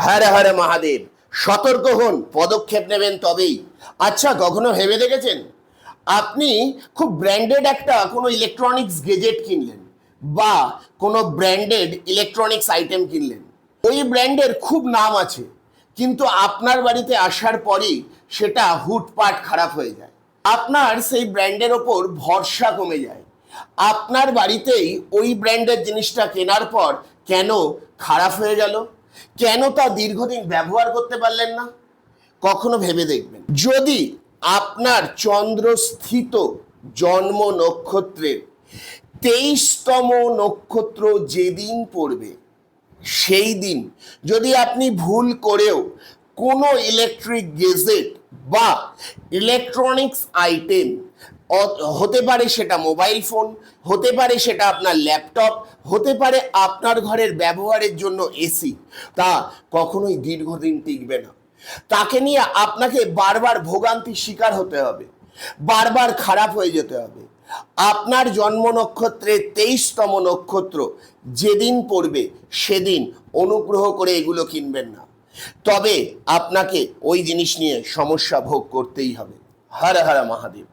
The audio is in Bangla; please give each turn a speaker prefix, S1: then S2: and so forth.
S1: হর হর মহাদেব। সতর্ক হন, পদক্ষেপ নেবেন তবেই। আচ্ছা, কখনো ভেবে দেখেছেন আপনি খুব ব্র্যান্ডেড একটা কোনো ইলেকট্রনিক্স গেজেট কিনলেন বা কোনো ব্র্যান্ডেড ইলেকট্রনিক্স আইটেম কিনলেন, ওই ব্র্যান্ডের খুব নাম আছে, কিন্তু আপনার বাড়িতে আসার পরেই সেটা হুটপাট খারাপ হয়ে যায়, আপনার সেই ব্র্যান্ডের ওপর ভরসা কমে যায়, আপনার বাড়িতেই ওই ব্র্যান্ডের জিনিসটা কেনার পর কেন খারাপ হয়ে গেল, কেন তা দীর্ঘদিন ব্যবহার করতে পারলেন না? কখনো ভেবে দেখবেন, যদি আপনার চন্দ্রস্থিত জন্ম নক্ষত্রের 23তম নক্ষত্র যেদিন পড়বে, সেই দিন যদি আপনি ভুল করেও কোনো ইলেকট্রিক গেজেট বা ইলেকট্রনিক্স আইটেম, হতে পারে সেটা মোবাইল ফোন, হতে পারে সেটা আপনার ল্যাপটপ, হতে পারে আপনার ঘরের ব্যবহারের জন্য এসি, তা কখনোই দীর্ঘদিন টিকবে না। তাকে নিয়ে আপনাকে বারবার ভোগান্তির শিকার হতে হবে, বারবার খারাপ হয়ে যেতে হবে। আপনার জন্ম নক্ষত্রের 23তম নক্ষত্র যেদিন পড়বে সেদিন অনুগ্রহ করে এগুলো কিনবেন না, তবে আপনাকে ওই জিনিস নিয়ে সমস্যা ভোগ করতেই হবে। হর হর মহাদেব।